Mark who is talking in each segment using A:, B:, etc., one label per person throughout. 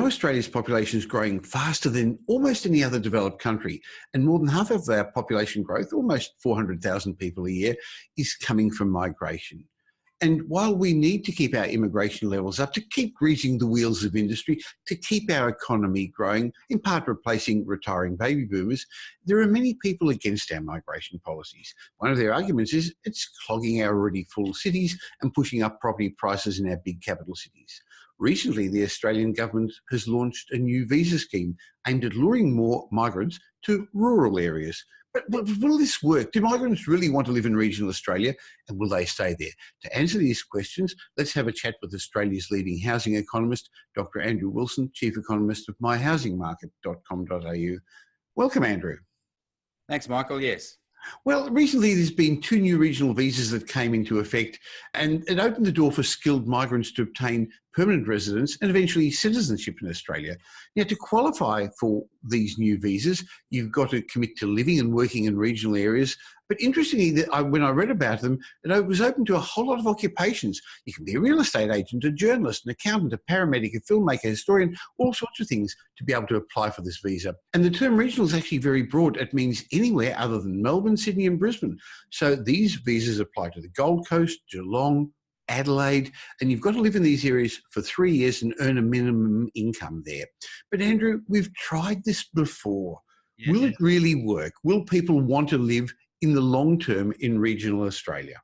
A: know Australia's population is growing faster than almost any other developed country, and more than half of our population growth, almost 400,000 people a year, is coming from migration. And while we need to keep our immigration levels up, to keep greasing the wheels of industry, to keep our economy growing, in part replacing retiring baby boomers, there are many people against our migration policies. One of their arguments is it's clogging our already full cities and pushing up property prices in our big capital cities. Recently, the Australian government has launched a new visa scheme aimed at luring more migrants to rural areas. But will this work? Do migrants really want to live in regional Australia, and will they stay there? To answer these questions, let's have a chat with Australia's leading housing economist, Dr. Andrew Wilson, Chief Economist of myhousingmarket.com.au. Welcome, Andrew.
B: Thanks, Michael. Yes.
A: Well, recently there's been 2 new regional visas that came into effect, and it opened the door for skilled migrants to obtain permanent residence and eventually citizenship in Australia. Now, to qualify for these new visas, you've got to commit to living and working in regional areas. But interestingly, when I read about them, it was open to a whole lot of occupations. You can be a real estate agent, a journalist, an accountant, a paramedic, a filmmaker, a historian, all sorts of things to be able to apply for this visa. And the term regional is actually very broad. It means anywhere other than Melbourne, Sydney and Brisbane. So these visas apply to the Gold Coast, Geelong, Adelaide, and you've got to live in these areas for 3 years and earn a minimum income there. But Andrew, we've tried this before. Yeah. Will it really work? Will people want to live in the long term in regional Australia?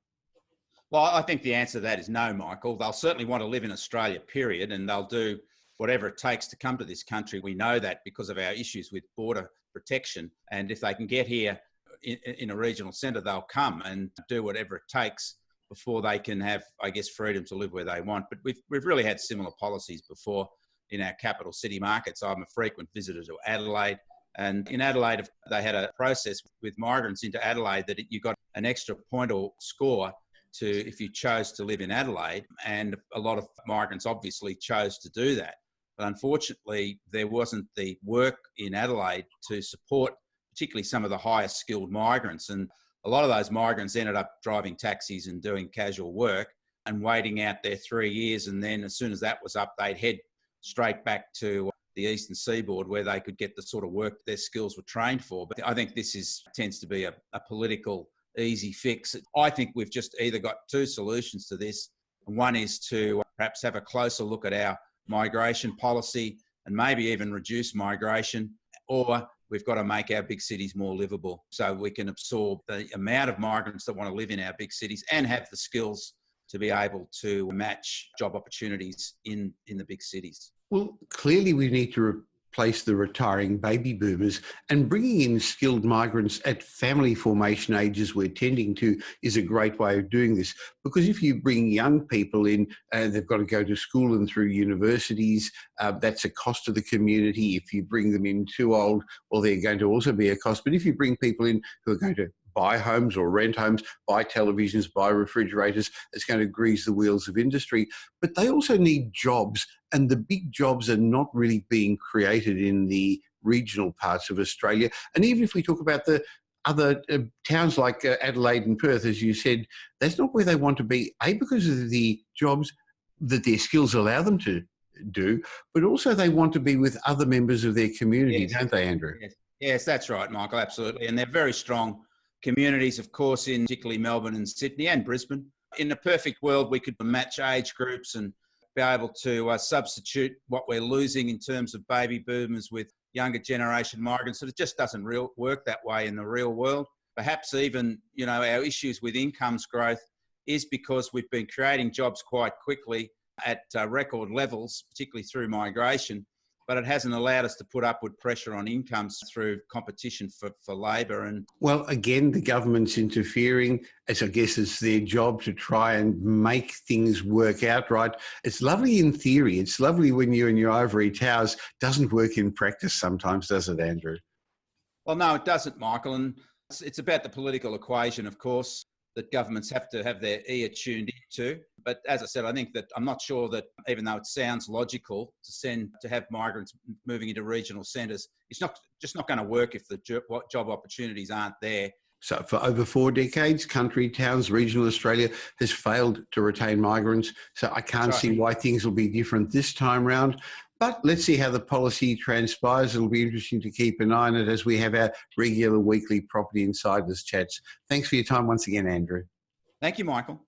B: Well, I think the answer to that is no, Michael. They'll certainly want to live in Australia, period, and they'll do whatever it takes to come to this country. We know that because of our issues with border protection. And if they can get here in a regional centre, they'll come and do whatever it takes before they can have, I guess, freedom to live where they want. But we've really had similar policies before in our capital city markets. I'm a frequent visitor to Adelaide. And in Adelaide, they had a process with migrants into Adelaide that you got an extra point or score to if you chose to live in Adelaide. And a lot of migrants obviously chose to do that. But unfortunately, there wasn't the work in Adelaide to support particularly some of the highest skilled migrants. And a lot of those migrants ended up driving taxis and doing casual work and waiting out their 3 years. And then as soon as that was up, they'd head straight back to the eastern seaboard where they could get the sort of work their skills were trained for. But I think this tends to be a political easy fix. I think we've just either got 2 solutions to this. One is to perhaps have a closer look at our migration policy and maybe even reduce migration, or we've got to make our big cities more livable so we can absorb the amount of migrants that want to live in our big cities and have the skills to be able to match job opportunities in the big cities.
A: Well, clearly we need to replace the retiring baby boomers, and bringing in skilled migrants at family formation ages we're tending to is a great way of doing this. Because if you bring young people in, they've got to go to school and through universities, that's a cost to the community. If you bring them in too old, well, they're going to also be a cost. But if you bring people in who are going to buy homes or rent homes, buy televisions, buy refrigerators, it's going to grease the wheels of industry. But they also need jobs, and the big jobs are not really being created in the regional parts of Australia. And even if we talk about the other towns like Adelaide and Perth, as you said, that's not where they want to be, A, because of the jobs that their skills allow them to do, but also they want to be with other members of their community, yes. Don't they, Andrew?
B: Yes, that's right, Michael, absolutely. And they're very strong communities, of course, in particularly Melbourne and Sydney and Brisbane. In a perfect world, we could match age groups and be able to substitute what we're losing in terms of baby boomers with younger generation migrants. So it just doesn't work that way in the real world. Perhaps even, our issues with incomes growth is because we've been creating jobs quite quickly at record levels, particularly through migration, but it hasn't allowed us to put upward pressure on incomes through competition for labour. And
A: well, again, the government's interfering, as I guess it's their job to try and make things work out right. It's lovely in theory. It's lovely when you're in your ivory towers. Doesn't work in practice sometimes, does it, Andrew?
B: Well, no, it doesn't, Michael. And it's about the political equation, of course, that governments have to have their ear tuned into. But as I said, I think that I'm not sure that even though it sounds logical to have migrants moving into regional centres, it's just not going to work if the job opportunities aren't there.
A: So for over 4 decades, country, towns, regional Australia has failed to retain migrants. So I can't see why things will be different this time round. But let's see how the policy transpires. It'll be interesting to keep an eye on it as we have our regular weekly Property Insiders chats. Thanks for your time once again, Andrew.
B: Thank you, Michael.